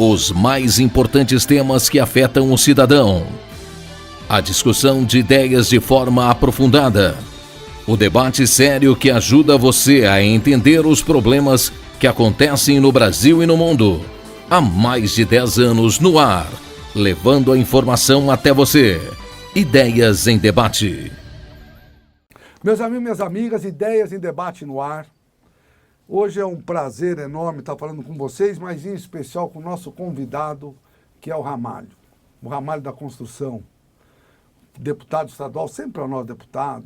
Os mais importantes temas que afetam o cidadão. A discussão de ideias de forma aprofundada. O debate sério que ajuda você a entender os problemas que acontecem no Brasil e no mundo. Há mais de 10 anos no ar, levando a informação até você. Ideias em Debate. Meus amigos, minhas amigas, Ideias em Debate no ar. Hoje é um prazer enorme estar falando com vocês, mas em especial com o nosso convidado, que é o Ramalho da Construção, deputado estadual, sempre é o nosso deputado,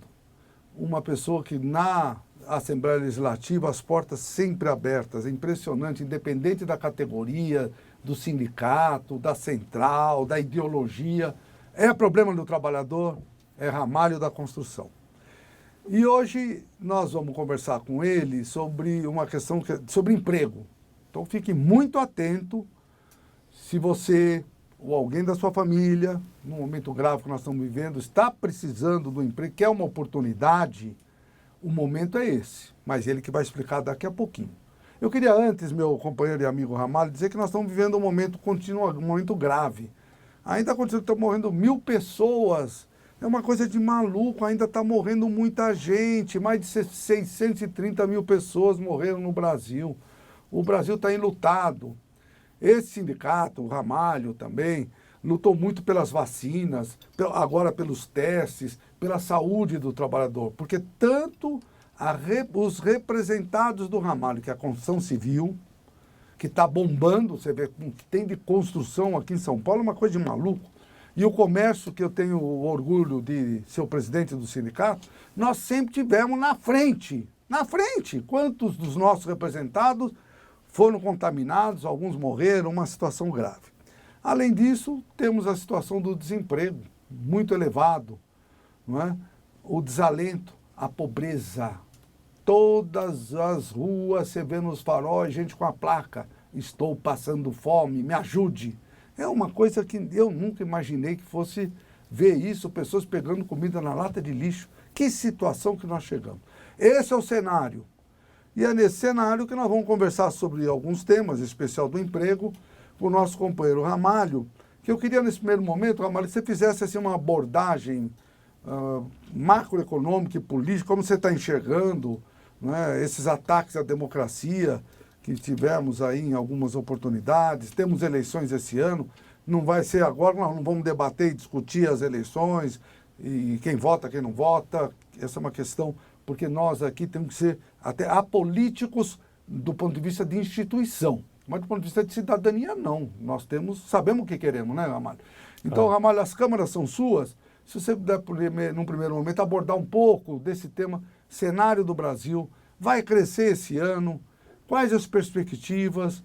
uma pessoa que na Assembleia Legislativa as portas sempre abertas, é impressionante, independente da categoria, do sindicato, da central, da ideologia, é problema do trabalhador, é Ramalho da Construção. E hoje nós vamos conversar com ele sobre uma questão sobre emprego. Então fique muito atento se você ou alguém da sua família, no momento grave que nós estamos vivendo, está precisando do emprego, quer uma oportunidade, o momento é esse. Mas ele que vai explicar daqui a pouquinho. Eu queria antes, meu companheiro e amigo Ramalho, dizer que nós estamos vivendo um momento contínuo, um momento grave. Ainda continua, estão morrendo 1.000 pessoas. É uma coisa de maluco, ainda está morrendo muita gente, mais de 630 mil pessoas morreram no Brasil. O Brasil está enlutado. Esse sindicato, o Ramalho também, lutou muito pelas vacinas, agora pelos testes, pela saúde do trabalhador, porque tanto os representados do Ramalho, que é a construção civil, que está bombando, você vê o que tem de construção aqui em São Paulo, é uma coisa de maluco. E o comércio, que eu tenho o orgulho de ser o presidente do sindicato, nós sempre tivemos na frente. Na frente! Quantos dos nossos representados foram contaminados, alguns morreram, uma situação grave. Além disso, temos a situação do desemprego, muito elevado, não é? O desalento, a pobreza. Todas as ruas, você vê nos faróis, gente com a placa, estou passando fome, me ajude. É uma coisa que eu nunca imaginei que fosse ver isso, pessoas pegando comida na lata de lixo. Que situação que nós chegamos. Esse é o cenário. E é nesse cenário que nós vamos conversar sobre alguns temas, em especial do emprego, com o nosso companheiro Ramalho, que eu queria nesse primeiro momento, Ramalho, que você fizesse assim, uma abordagem macroeconômica e política, como você está enxergando, né, esses ataques à democracia, que tivemos aí em algumas oportunidades, temos eleições esse ano, não vai ser agora, nós não vamos debater e discutir as eleições, e quem vota, quem não vota, essa é uma questão, porque nós aqui temos que ser até apolíticos do ponto de vista de instituição, mas do ponto de vista de cidadania não, nós sabemos o que queremos, né, Ramalho? Então, Ramalho, as câmaras são suas, se você puder, num primeiro momento, abordar um pouco desse tema, cenário do Brasil, vai crescer esse ano, quais as perspectivas,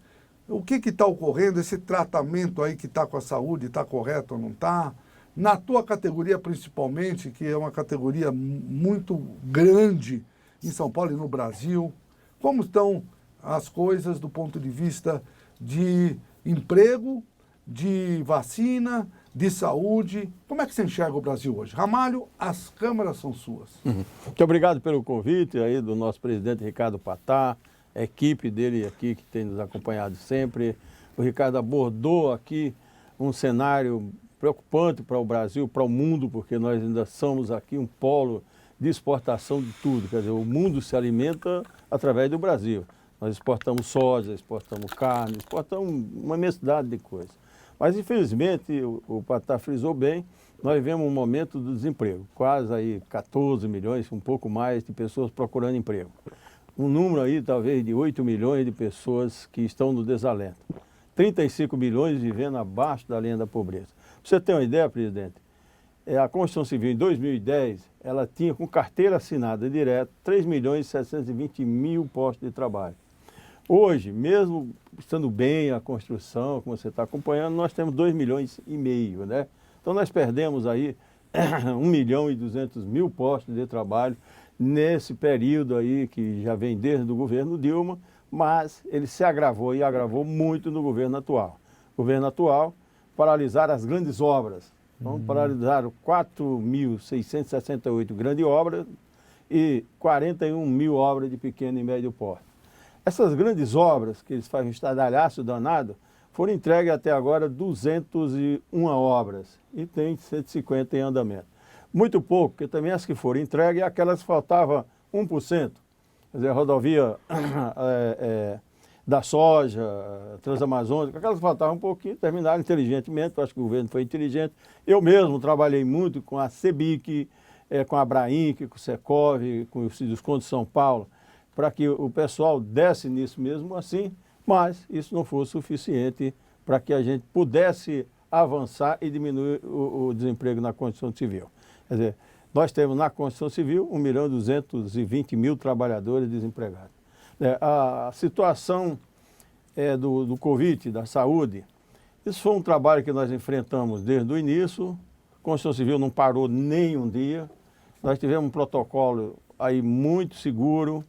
o que está ocorrendo, esse tratamento aí que está com a saúde, está correto ou não está? Na tua categoria principalmente, que é uma categoria muito grande em São Paulo e no Brasil, como estão as coisas do ponto de vista de emprego, de vacina, de saúde? Como é que você enxerga o Brasil hoje? Ramalho, as câmaras são suas. Muito obrigado pelo convite aí do nosso presidente Ricardo Patá, a equipe dele aqui que tem nos acompanhado sempre. O Ricardo abordou aqui um cenário preocupante para o Brasil, para o mundo, porque nós ainda somos aqui um polo de exportação de tudo. Quer dizer, o mundo se alimenta através do Brasil. Nós exportamos soja, exportamos carne, exportamos uma imensidade de coisas. Mas, infelizmente, o Patá frisou bem, nós vivemos um momento do desemprego. Quase aí 14 milhões, um pouco mais de pessoas procurando emprego. Um número aí talvez de 8 milhões de pessoas que estão no desalento. 35 milhões vivendo abaixo da linha da pobreza. Para você ter uma ideia, presidente, a Constituição Civil em 2010, ela tinha com carteira assinada direta 3 milhões e 720 mil postos de trabalho. Hoje, mesmo estando bem a construção, como você está acompanhando, nós temos 2 milhões e meio, né? Então nós perdemos aí 1 milhão e 200 mil postos de trabalho nesse período aí que já vem desde o governo Dilma, mas ele se agravou e agravou muito no governo atual. O governo atual paralisaram as grandes obras. Então, paralisaram 4.668 grandes obras e 41 mil obras de pequeno e médio porte. Essas grandes obras, que eles fazem um estardalhaço danado, foram entregues até agora 201 obras e tem 150 em andamento. Muito pouco, porque também as que foram entregues, aquelas que faltavam 1%. Quer dizer, a rodovia da soja, Transamazônica, aquelas que faltavam um pouquinho, terminaram inteligentemente, eu acho que o governo foi inteligente. Eu mesmo trabalhei muito com a CEBIC, com a Abrainc, com o Secov, com o Sinduscon de São Paulo, para que o pessoal desse nisso mesmo assim, mas isso não fosse suficiente para que a gente pudesse avançar e diminuir o desemprego na construção civil. Quer dizer, nós temos na construção civil 1.220.000 trabalhadores desempregados. A situação do Covid, da saúde, isso foi um trabalho que nós enfrentamos desde o início. A construção civil não parou nem um dia. Nós tivemos um protocolo aí muito seguro.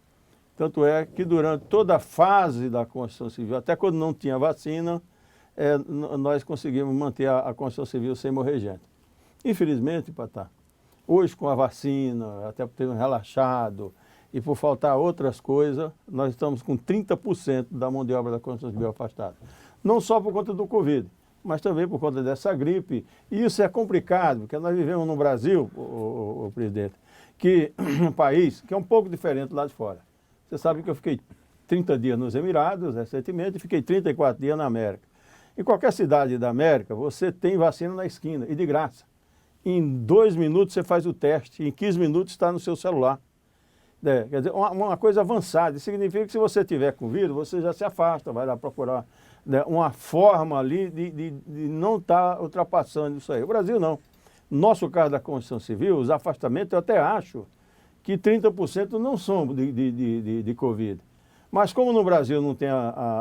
Tanto é que durante toda a fase da construção civil, até quando não tinha vacina, nós conseguimos manter a construção civil sem morrer gente. Infelizmente, Patá, hoje com a vacina, até por ter relaxado e por faltar outras coisas, nós estamos com 30% da mão de obra da construção civil afastada. Não só por conta do Covid, mas também por conta dessa gripe. E isso é complicado, porque nós vivemos no Brasil, o presidente, que um país que é um pouco diferente lá de fora. Você sabe que eu fiquei 30 dias nos Emirados recentemente e fiquei 34 dias na América. Em qualquer cidade da América, você tem vacina na esquina e de graça. Em 2 minutos você faz o teste, em 15 minutos está no seu celular. Quer dizer, uma coisa avançada. Isso significa que se você tiver com vírus, você já se afasta, vai lá procurar uma forma ali de não estar ultrapassando isso aí. O Brasil não. No nosso caso da construção civil, os afastamentos eu até acho que 30% não são de Covid. Mas como no Brasil não tem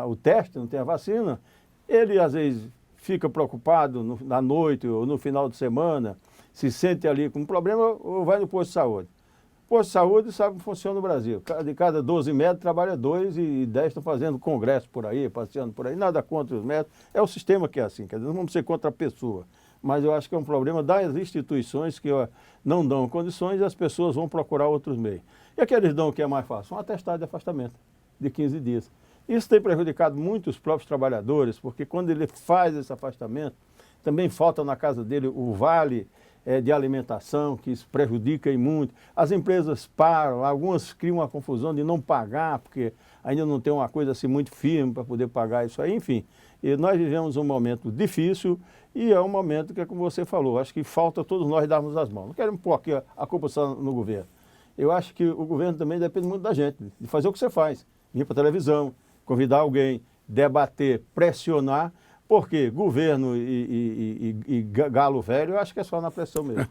o teste, não tem a vacina, ele às vezes fica preocupado na noite ou no final de semana, se sente ali com um problema ou vai no posto de saúde. Posto de saúde sabe como funciona no Brasil. De cada 12 médicos trabalha 2 e 10 estão fazendo congresso por aí, passeando por aí. Nada contra os médicos. É o sistema que é assim, quer dizer, não vamos ser contra a pessoa. Mas eu acho que é um problema das instituições que não dão condições e as pessoas vão procurar outros meios. E aqueles dão o que é mais fácil? Um atestado de afastamento de 15 dias. Isso tem prejudicado muito os próprios trabalhadores, porque quando ele faz esse afastamento, também falta na casa dele o vale de alimentação, que isso prejudica muito. As empresas param, algumas criam uma confusão de não pagar, porque ainda não tem uma coisa assim muito firme para poder pagar isso aí, enfim. E nós vivemos um momento difícil e é um momento que, como você falou, acho que falta todos nós darmos as mãos. Não quero pôr aqui a culpa só no governo. Eu acho que o governo também depende muito da gente, de fazer o que você faz. Ir para a televisão, convidar alguém, debater, pressionar, porque governo e galo velho, eu acho que é só na pressão mesmo.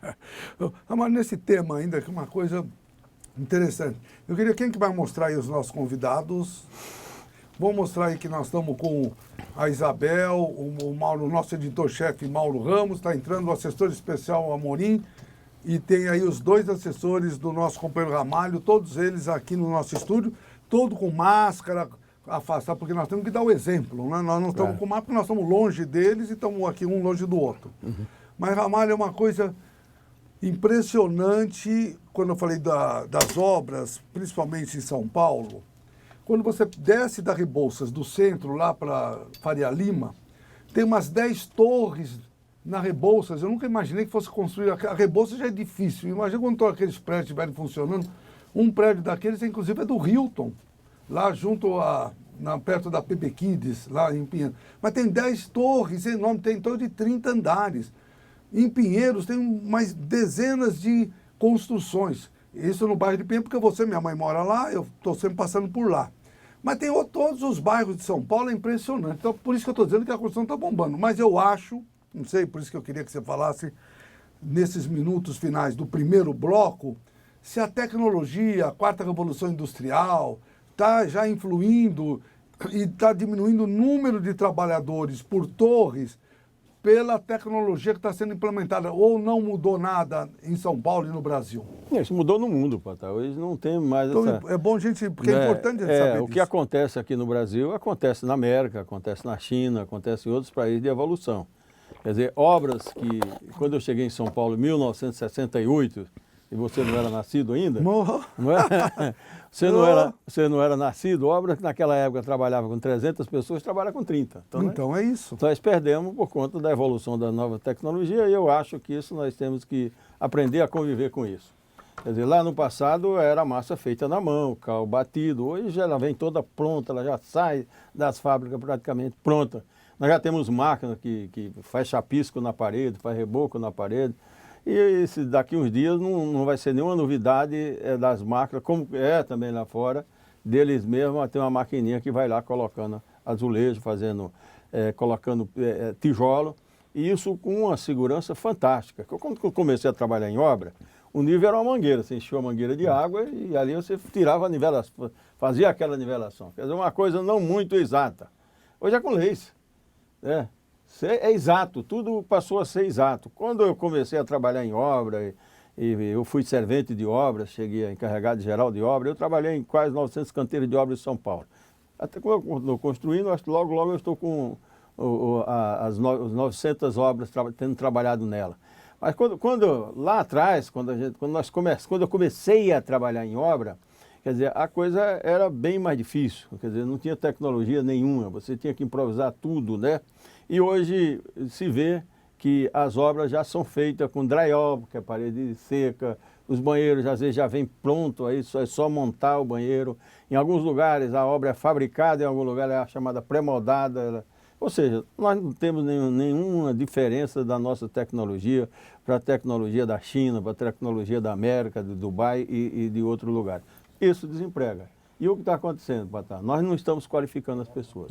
Mas nesse tema ainda, que uma coisa interessante. Eu queria, quem que vai mostrar aí os nossos convidados? Vou mostrar aí que nós estamos com a Isabel, o Mauro, o nosso editor-chefe Mauro Ramos, está entrando o assessor especial Amorim, e tem aí os 2 assessores do nosso companheiro Ramalho, todos eles aqui no nosso estúdio, todo com máscara, afastado, porque nós temos que dar o exemplo, né? Nós não estamos com máscara porque nós estamos longe deles e estamos aqui um longe do outro. Mas Ramalho é uma coisa impressionante, quando eu falei das obras, principalmente em São Paulo. Quando você desce da Rebouças, do centro, lá para Faria Lima, tem umas 10 torres na Rebouças. Eu nunca imaginei que fosse construir. A Rebouças já é difícil. Imagina quando todos aqueles prédios estiverem funcionando. Um prédio daqueles, inclusive, é do Hilton, lá junto perto da Pepe Kids, lá em Pinheiros. Mas tem 10 torres enormes, tem em torno de 30 andares. Em Pinheiros tem mais dezenas de construções. Isso no bairro de Pinheiros, porque minha mãe mora lá, eu estou sempre passando por lá. Mas tem todos os bairros de São Paulo, é impressionante. Então, por isso que eu estou dizendo que a construção está bombando. Mas eu acho, não sei, por isso que eu queria que você falasse, nesses minutos finais do primeiro bloco, se a tecnologia, a 4ª Revolução Industrial, está já influindo e está diminuindo o número de trabalhadores por torres pela tecnologia que está sendo implementada, ou não mudou nada em São Paulo e no Brasil? Isso mudou no mundo, Patá. Hoje não tem mais então, essa... É bom porque é importante a gente saber o que acontece aqui no Brasil acontece na América, acontece na China, acontece em outros países de evolução. Quer dizer, obras que, quando eu cheguei em São Paulo em 1968, e você não era nascido ainda? Morro. Não é? Você não era nascido, obra que naquela época trabalhava com 300 pessoas, trabalha com 30. Então é isso. Nós perdemos por conta da evolução da nova tecnologia e eu acho que isso nós temos que aprender a conviver com isso. Quer dizer, lá no passado era massa feita na mão, cal batido, hoje ela vem toda pronta, ela já sai das fábricas praticamente pronta. Nós já temos máquina que faz chapisco na parede, faz reboco na parede. E daqui uns dias não vai ser nenhuma novidade das máquinas, como é também lá fora, deles mesmos, tem uma maquininha que vai lá colocando azulejo, colocando tijolo, e isso com uma segurança fantástica. Quando eu comecei a trabalhar em obra, o nível era uma mangueira, você encheu a mangueira de água e ali você tirava a nivelação, fazia aquela nivelação. Quer dizer, uma coisa não muito exata. Hoje é com leis. É exato, tudo passou a ser exato. Quando eu comecei a trabalhar em obra, e eu fui servente de obra, cheguei a encarregado geral de obra, eu trabalhei em quase 900 canteiros de obra em São Paulo. Até quando eu estou construindo, logo eu estou com as 900 obras tendo trabalhado nela. Mas lá atrás, quando eu comecei a trabalhar em obra, quer dizer, a coisa era bem mais difícil, quer dizer, não tinha tecnologia nenhuma, você tinha que improvisar tudo, né? E hoje se vê que as obras já são feitas com drywall, que é parede seca, os banheiros às vezes já vem pronto, aí é só montar o banheiro. Em alguns lugares a obra é fabricada, em algum lugar é a chamada pré-moldada. Ou seja, nós não temos nenhuma diferença da nossa tecnologia para a tecnologia da China, para a tecnologia da América, de Dubai e de outro lugar. Isso desemprega. E o que está acontecendo, Patá? Nós não estamos qualificando as pessoas.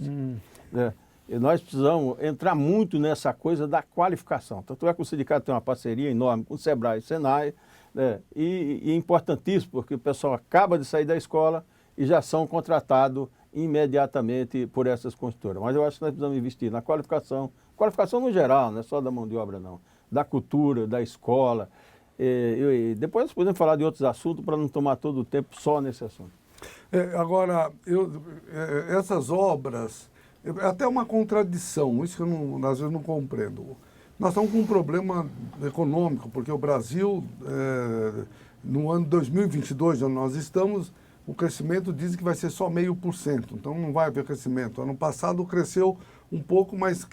E nós precisamos entrar muito nessa coisa da qualificação. Tanto é que o sindicato tem uma parceria enorme com o Sebrae e o Senai, e é importantíssimo, porque o pessoal acaba de sair da escola e já são contratados imediatamente por essas construtoras. Mas eu acho que nós precisamos investir na qualificação no geral, não é só da mão de obra não, da cultura, da escola. E depois nós podemos falar de outros assuntos para não tomar todo o tempo só nesse assunto. Agora, essas obras, é até uma contradição, isso que eu às vezes não compreendo. Nós estamos com um problema econômico, porque o Brasil, no ano 2022, onde nós estamos, o crescimento diz que vai ser só 0,5%, então não vai haver crescimento. Ano passado cresceu um pouco, mas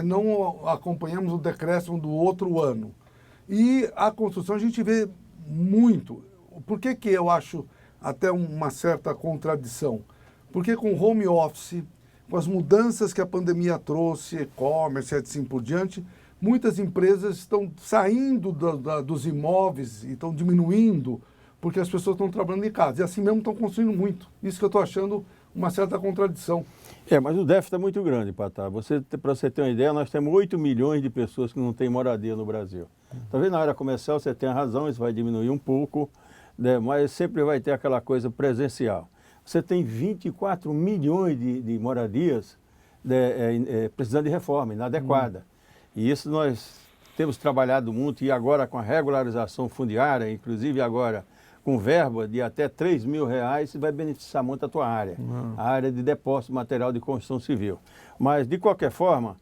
não acompanhamos o decréscimo do outro ano. E a construção a gente vê muito. Por que eu acho até uma certa contradição? Porque com o home office, com as mudanças que a pandemia trouxe, e-commerce e assim por diante, muitas empresas estão saindo dos imóveis e estão diminuindo porque as pessoas estão trabalhando em casa. E assim mesmo estão construindo muito. Isso que eu estou achando uma certa contradição. Mas o déficit é muito grande, Patá. Para você ter uma ideia, nós temos 8 milhões de pessoas que não têm moradia no Brasil. Talvez na área comercial você tenha razão, isso vai diminuir um pouco, né? Mas sempre vai ter aquela coisa presencial. Você tem 24 milhões de moradias precisando de reforma, inadequada. E isso nós temos trabalhado muito, e agora com a regularização fundiária, inclusive agora com verba de até R$3.000, isso vai beneficiar muito a tua área, a área de depósito de material de construção civil. Mas, de qualquer forma,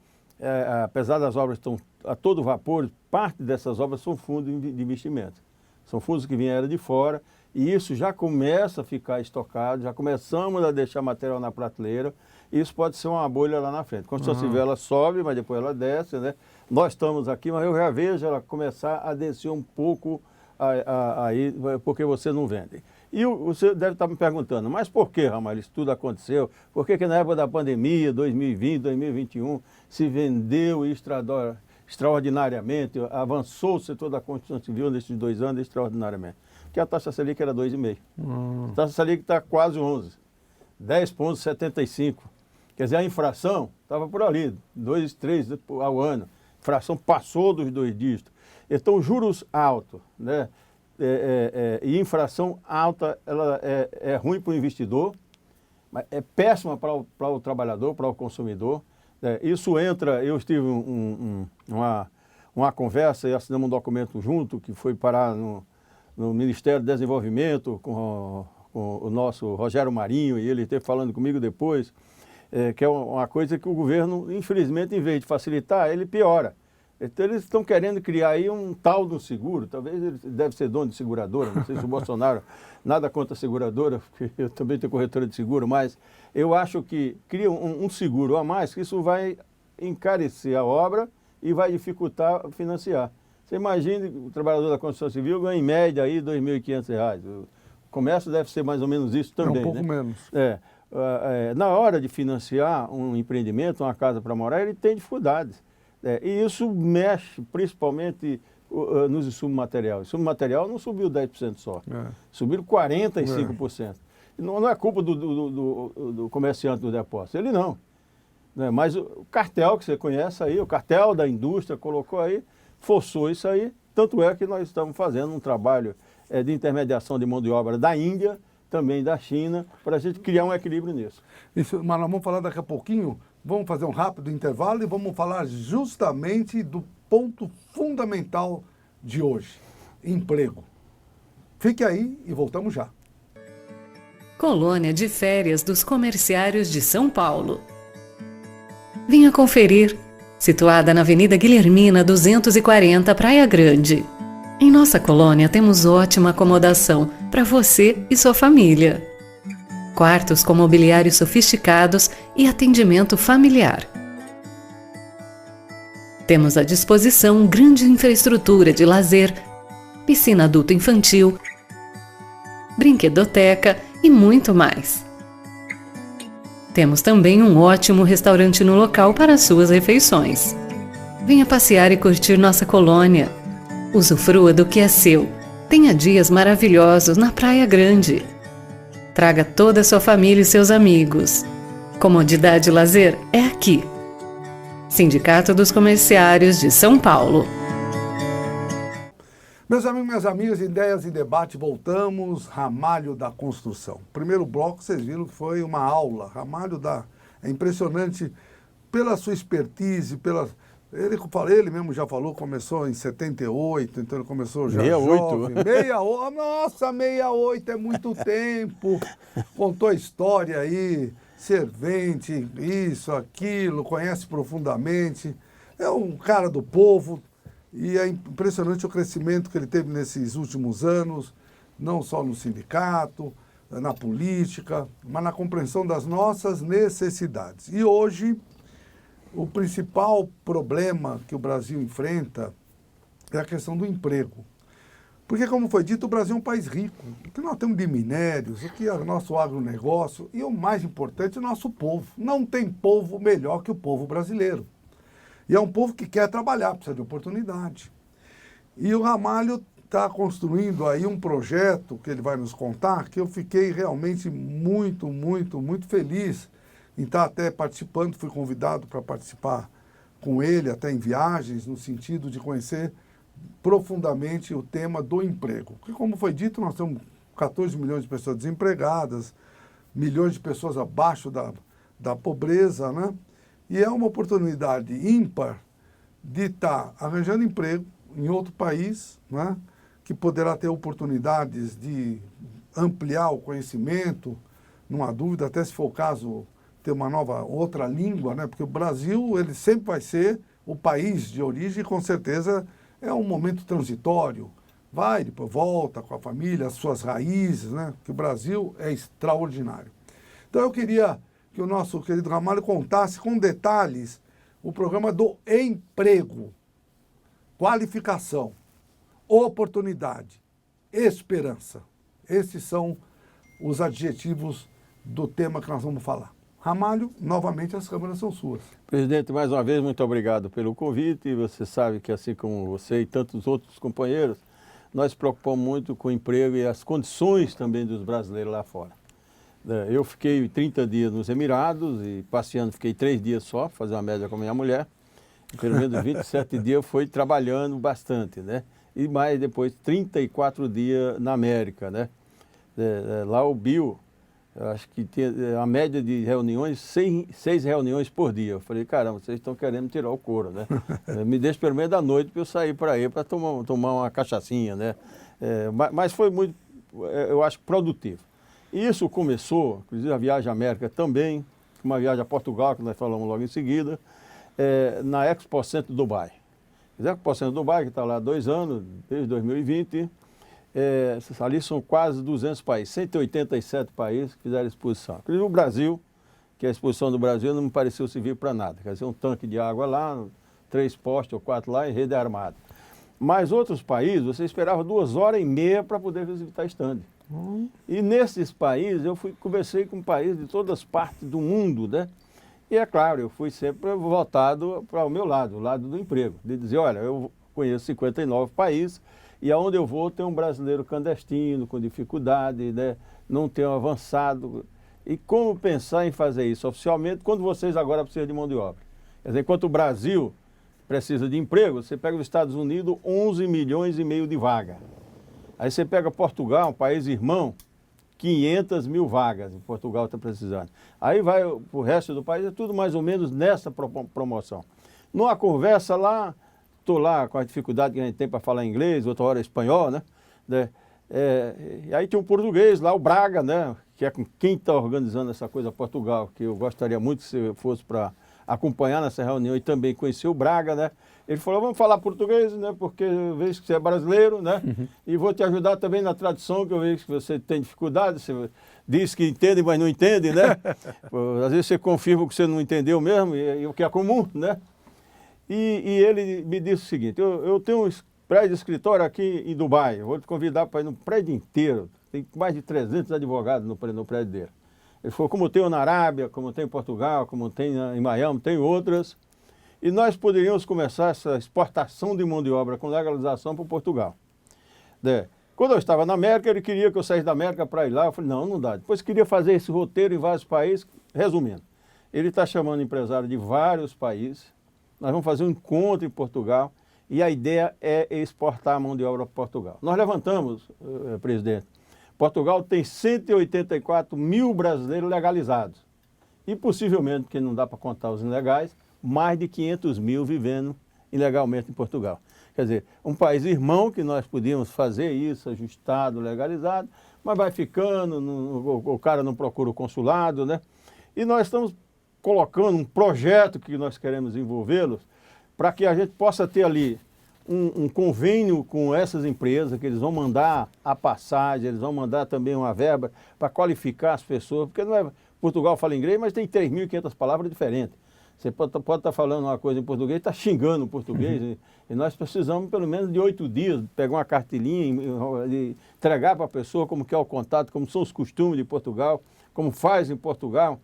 apesar das obras estão a todo vapor, parte dessas obras são fundos de investimento. São fundos que vieram de fora, e isso já começa a ficar estocado, já começamos a deixar material na prateleira, e isso pode ser uma bolha lá na frente. A construção civil ela sobe, mas depois ela desce, né? Nós estamos aqui, mas eu já vejo ela começar a descer um pouco aí, porque você não vende. E você deve estar me perguntando, mas por que, Ramalho, isso tudo aconteceu? Por que na época da pandemia, 2020, 2021, se vendeu extraordinariamente, avançou o setor da construção civil nesses 2 anos extraordinariamente? Porque a taxa Selic era 2,5%. A taxa Selic está quase 11%, 10,75%. Quer dizer, a infração estava por ali, 2, 3 ao ano. A infração passou dos 2 dígitos. Então, juros altos, né? E infração alta, ela é ruim para o investidor, mas é péssima para o trabalhador, para o consumidor. Isso entra, eu tive uma conversa e assinamos um documento junto, que foi parar no Ministério do Desenvolvimento com o nosso Rogério Marinho, e ele esteve falando comigo depois, que é uma coisa que o governo, infelizmente, em vez de facilitar, ele piora. Então eles estão querendo criar aí um tal do seguro, talvez ele deve ser dono de seguradora, não sei se o Bolsonaro, nada contra a seguradora, porque eu também tenho corretora de seguro, mas eu acho que cria um seguro a mais, que isso vai encarecer a obra e vai dificultar financiar. Você imagina o trabalhador da construção civil ganha em média aí R$ 2.500. O comércio deve ser mais ou menos isso também, um pouco né? menos. Na hora de financiar um empreendimento, uma casa para morar, ele tem dificuldades. E isso mexe principalmente nos insumos materiais. O insumo material não subiu 10% só, subiram 45%. Não é culpa do comerciante do depósito, ele não. Mas o cartel que você conhece aí, o cartel da indústria colocou aí, forçou isso aí, tanto é que nós estamos fazendo um trabalho de intermediação de mão de obra da Índia, também da China, para a gente criar um equilíbrio nisso. Isso, mas nós vamos falar daqui a pouquinho, vamos fazer um rápido intervalo e vamos falar justamente do ponto fundamental de hoje, emprego. Fique aí e voltamos já. Colônia de Férias dos Comerciários de São Paulo. Venha conferir, situada na Avenida Guilhermina 240, Praia Grande. Em nossa colônia temos ótima acomodação para você e sua família. Quartos com mobiliários sofisticados e atendimento familiar. Temos à disposição grande infraestrutura de lazer, piscina adulto-infantil, brinquedoteca e muito mais. Temos também um ótimo restaurante no local para suas refeições. Venha passear e curtir nossa colônia. Usufrua do que é seu. Tenha dias maravilhosos na Praia Grande. Traga toda a sua família e seus amigos. Comodidade e lazer é aqui. Sindicato dos Comerciários de São Paulo. Meus amigos, minhas amigas, ideias em debate, voltamos, Ramalho da Construção. Primeiro bloco, vocês viram que foi uma aula. Ramalho é impressionante pela sua expertise, ele mesmo já falou, começou em 78, então ele começou já 68. jovem. 68, nossa, 68 é muito tempo. Contou a história aí, servente, isso, aquilo, conhece profundamente. É um cara do povo. E é impressionante o crescimento que ele teve nesses últimos anos, não só no sindicato, na política, mas na compreensão das nossas necessidades. E hoje, o principal problema que o Brasil enfrenta é a questão do emprego. Porque, como foi dito, o Brasil é um país rico. O que nós temos de minérios, o que é o nosso agronegócio e, o mais importante, o nosso povo. Não tem povo melhor que o povo brasileiro. E é um povo que quer trabalhar, precisa de oportunidade. E o Ramalho está construindo aí um projeto que ele vai nos contar, que eu fiquei realmente muito, muito, muito feliz em estar até participando. Fui convidado para participar com ele, até em viagens, no sentido de conhecer profundamente o tema do emprego. Porque, como foi dito, nós temos 14 milhões de pessoas desempregadas, milhões de pessoas abaixo da pobreza, né? E é uma oportunidade ímpar de estar arranjando emprego em outro país, né, que poderá ter oportunidades de ampliar o conhecimento, não há dúvida, até se for o caso, ter uma outra língua, né, porque o Brasil ele sempre vai ser o país de origem e com certeza é um momento transitório. Vai, depois volta com a família, as suas raízes, né, que o Brasil é extraordinário. Então eu queria que o nosso querido Ramalho contasse com detalhes o programa do emprego, qualificação, oportunidade, esperança. Esses são os adjetivos do tema que nós vamos falar. Ramalho, novamente as câmeras são suas. Presidente, mais uma vez, muito obrigado pelo convite. E você sabe que, assim como você e tantos outros companheiros, nós nos preocupamos muito com o emprego e as condições também dos brasileiros lá fora. Eu fiquei 30 dias nos Emirados e passeando fiquei 3 dias só, fazer uma média com a minha mulher. E pelo menos 27 dias foi trabalhando bastante, né? E mais depois 34 dias na América, né? Lá o Bill, acho que tinha a média de reuniões, 6 reuniões por dia. Eu falei, caramba, vocês estão querendo tirar o couro, né? Me deixa pelo menos da noite para eu sair para aí, para tomar uma cachaçinha, né? Mas foi muito, eu acho, produtivo. Isso começou, inclusive a viagem à América também, uma viagem a Portugal, que nós falamos logo em seguida, na Expo Center Dubai. Execo Centro Dubai, que está lá há 2 anos, desde 2020. Ali são quase 200 países, 187 países que fizeram exposição. Inclusive o Brasil, que a exposição do Brasil não me pareceu servir para nada. Quer dizer, um tanque de água lá, 3 postes ou 4 lá e rede armada. Mas outros países, você esperava 2h30 para poder visitar stand. E nesses países, eu conversei com países de todas as partes do mundo, né? E é claro, eu fui sempre voltado para o meu lado, o lado do emprego. De dizer, olha, eu conheço 59 países e aonde eu vou tem um brasileiro clandestino, com dificuldade, né? Não tem avançado. E como pensar em fazer isso oficialmente quando vocês agora precisam de mão de obra? Quer dizer, enquanto o Brasil precisa de emprego, você pega os Estados Unidos, 11 milhões e meio de vagas. Aí você pega Portugal, um país irmão, 500 mil vagas em Portugal está precisando. Aí vai para o resto do país, é tudo mais ou menos nessa promoção. Numa conversa lá, estou lá com a dificuldade que a gente tem para falar inglês, outra hora espanhol, né? E aí tinha um português lá, o Braga, né? Que é com quem está organizando essa coisa Portugal, que eu gostaria muito que você fosse para acompanhar nessa reunião e também conhecer o Braga, né? Ele falou, vamos falar português, né? Porque eu vejo que você é brasileiro, né? E vou te ajudar também na tradução, que eu vejo que você tem dificuldade, você diz que entende, mas não entende, né? Às vezes você confirma que você não entendeu mesmo, e o que é comum, né? E ele me disse o seguinte, eu tenho um prédio de escritório aqui em Dubai, eu vou te convidar para ir no prédio inteiro, tem mais de 300 advogados no prédio dele. Ele falou, como tem na Arábia, como tem em Portugal, como tem em Miami, tem outras. E nós poderíamos começar essa exportação de mão de obra com legalização para Portugal. Quando eu estava na América, ele queria que eu saísse da América para ir lá. Eu falei, não dá. Depois queria fazer esse roteiro em vários países. Resumindo, ele está chamando empresário de vários países. Nós vamos fazer um encontro em Portugal e a ideia é exportar a mão de obra para Portugal. Nós levantamos, presidente, Portugal tem 184 mil brasileiros legalizados. E possivelmente, porque não dá para contar os ilegais, mais de 500 mil vivendo ilegalmente em Portugal. Quer dizer, um país irmão que nós podíamos fazer isso, ajustado, legalizado, mas vai ficando, o cara não procura o consulado, né? E nós estamos colocando um projeto que nós queremos envolvê-los para que a gente possa ter ali um convênio com essas empresas, que eles vão mandar a passagem, eles vão mandar também uma verba para qualificar as pessoas, porque não é, Portugal fala inglês, mas tem 3.500 palavras diferentes. Você pode estar falando uma coisa em português, está xingando o português, e nós precisamos pelo menos de 8 dias, pegar uma cartilinha e entregar para a pessoa como que é o contato, como são os costumes de Portugal, como faz em Portugal.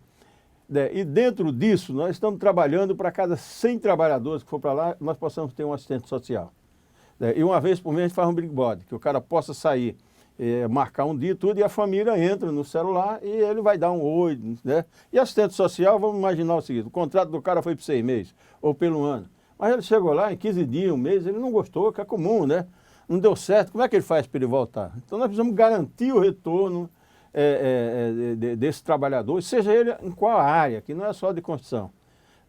E dentro disso, nós estamos trabalhando para cada 100 trabalhadores que for para lá, nós possamos ter um assistente social. E uma vez por mês a gente faz um big body, que o cara possa sair, marcar um dia e tudo, e a família entra no celular e ele vai dar um oi, né? E assistente social, vamos imaginar o seguinte, o contrato do cara foi por 6 meses, ou pelo ano. Mas ele chegou lá em 15 dias, um mês, ele não gostou, que é comum, né? Não deu certo, como é que ele faz para ele voltar? Então nós precisamos garantir o retorno desse trabalhador, seja ele em qual área, que não é só de construção.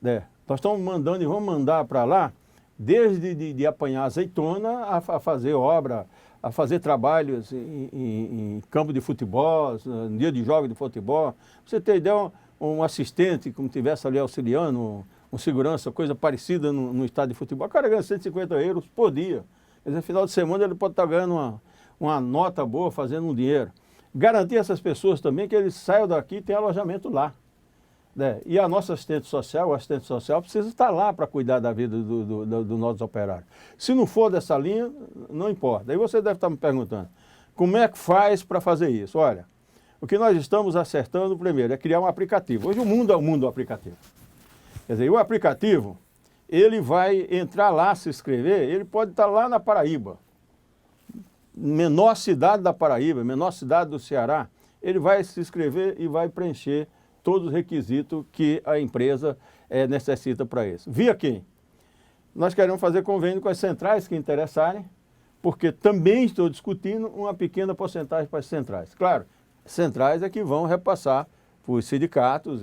Nós estamos mandando e vamos mandar para lá, desde de apanhar azeitona a fazer obra, a fazer trabalhos em campo de futebol, em dia de jogo de futebol. Pra você ter ideia, um assistente, como tivesse ali auxiliando, um segurança, coisa parecida no estádio de futebol, o cara ganha 150 euros por dia. Quer dizer, no final de semana ele pode estar ganhando uma nota boa, fazendo um dinheiro. Garantir essas pessoas também que eles saiam daqui e tenham alojamento lá. E a nossa assistente social, o assistente social precisa estar lá para cuidar da vida do nosso operário. Se não for dessa linha, não importa. Aí você deve estar me perguntando, como é que faz para fazer isso? Olha, o que nós estamos acertando primeiro é criar um aplicativo. Hoje o mundo é o mundo do aplicativo. Quer dizer, o aplicativo, ele vai entrar lá, se inscrever, ele pode estar lá na Paraíba, menor cidade da Paraíba, menor cidade do Ceará, ele vai se inscrever e vai preencher todos os requisitos que a empresa necessita para isso. Via quem? Nós queremos fazer convênio com as centrais que interessarem, porque também estou discutindo uma pequena porcentagem para as centrais. Claro, centrais é que vão repassar para os sindicatos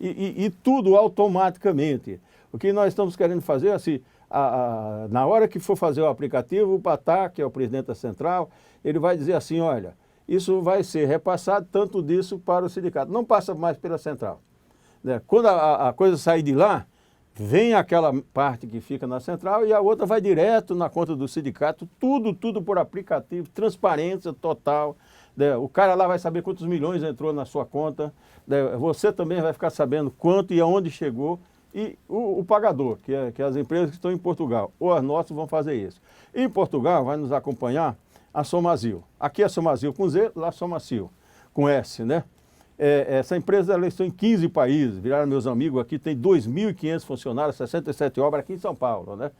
e tudo automaticamente. O que nós estamos querendo fazer, assim, na hora que for fazer o aplicativo, o Patá, que é o presidente da central, ele vai dizer assim, olha, isso vai ser repassado tanto disso para o sindicato, não passa mais pela central. Quando a coisa sair de lá, vem aquela parte que fica na central e a outra vai direto na conta do sindicato, tudo por aplicativo, transparência total. Né? O cara lá vai saber quantos milhões entrou na sua conta, né? Você também vai ficar sabendo quanto e aonde chegou, e o pagador, que é as empresas que estão em Portugal, ou as nossas vão fazer isso. Em Portugal vai nos acompanhar a Somazil. Aqui é Somazil com Z, lá Somacil, com S, né? Essa empresa, ela está em 15 países, viraram meus amigos aqui, tem 2.500 funcionários, 67 obras aqui em São Paulo, né?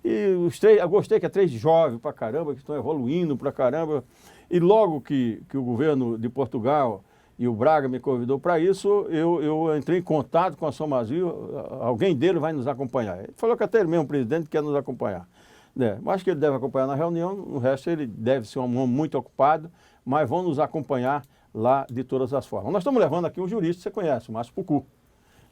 E os três, eu gostei que é três jovens pra caramba, que estão evoluindo pra caramba. E logo que o governo de Portugal e o Braga me convidou para isso, eu entrei em contato com a Somazil, alguém dele vai nos acompanhar. Ele falou que até ele mesmo, o presidente, quer nos acompanhar. Mas acho que ele deve acompanhar na reunião, no resto ele deve ser um homem muito ocupado, mas vão nos acompanhar lá de todas as formas. Nós estamos levando aqui um jurista, você conhece, o Márcio Pucu,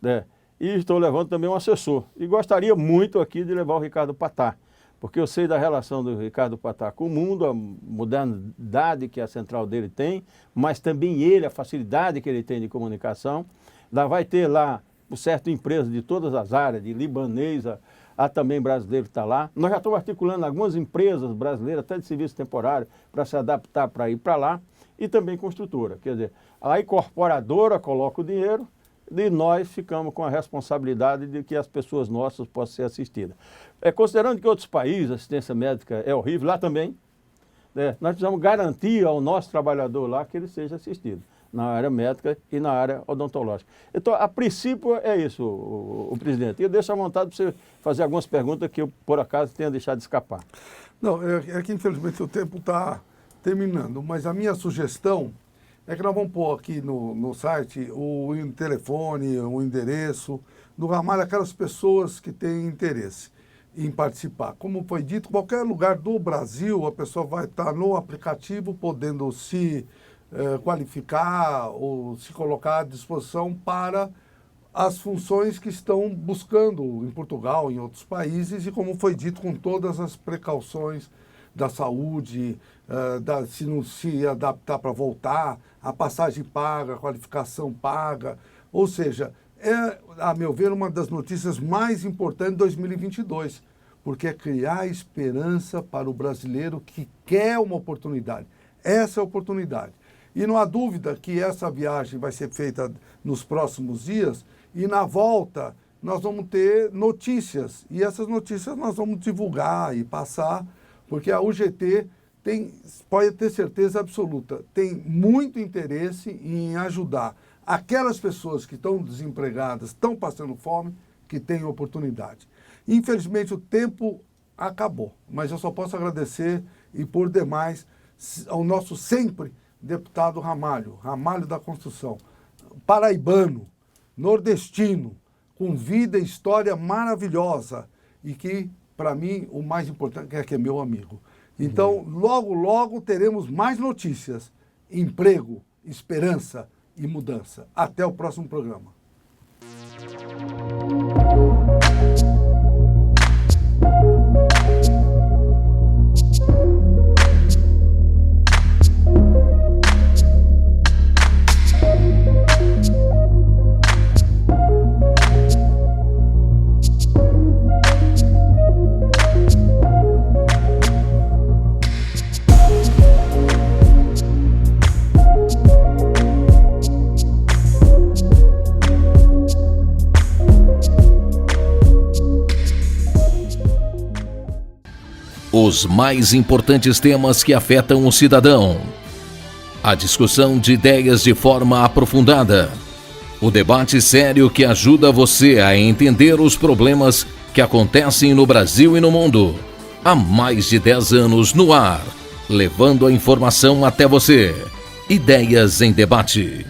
né? E estou levando também um assessor. E gostaria muito aqui de levar o Ricardo Patá, porque eu sei da relação do Ricardo Patá com o mundo, a modernidade que a central dele tem, mas também ele, a facilidade que ele tem de comunicação. Vai ter lá, por certo, empresas de todas as áreas, de libanês, há também brasileiro que está lá. Nós já estamos articulando algumas empresas brasileiras, até de serviço temporário, para se adaptar para ir para lá, e também construtora. Quer dizer, a incorporadora coloca o dinheiro e nós ficamos com a responsabilidade de que as pessoas nossas possam ser assistidas. Considerando que outros países a assistência médica é horrível, lá também, né, nós precisamos garantir ao nosso trabalhador lá que ele seja assistido, na área médica e na área odontológica. Então, a princípio é isso, o presidente. E eu deixo à vontade para você fazer algumas perguntas que eu, por acaso, tenha deixado de escapar. Não, é que infelizmente o tempo está terminando, mas a minha sugestão é que nós vamos pôr aqui no site o telefone, o endereço do Ramalho, aquelas pessoas que têm interesse em participar. Como foi dito, qualquer lugar do Brasil, a pessoa vai estar no aplicativo podendo se qualificar ou se colocar à disposição para as funções que estão buscando em Portugal, em outros países, e como foi dito, com todas as precauções da saúde, se não se adaptar para voltar, a passagem paga, a qualificação paga. Ou seja, a meu ver, uma das notícias mais importantes de 2022, porque é criar esperança para o brasileiro que quer uma oportunidade. Essa é a oportunidade. E não há dúvida que essa viagem vai ser feita nos próximos dias e na volta nós vamos ter notícias. E essas notícias nós vamos divulgar e passar, porque a UGT pode ter certeza absoluta, tem muito interesse em ajudar aquelas pessoas que estão desempregadas, estão passando fome, que têm oportunidade. Infelizmente o tempo acabou, mas eu só posso agradecer e por demais ao nosso sempre deputado Ramalho da Construção, paraibano, nordestino, com vida e história maravilhosa e que, para mim, o mais importante é que é meu amigo. Então, logo teremos mais notícias, emprego, esperança e mudança. Até o próximo programa. Os mais importantes temas que afetam o cidadão. A discussão de ideias de forma aprofundada. O debate sério que ajuda você a entender os problemas que acontecem no Brasil e no mundo. Há mais de 10 anos no ar, levando a informação até você. Ideias em Debate.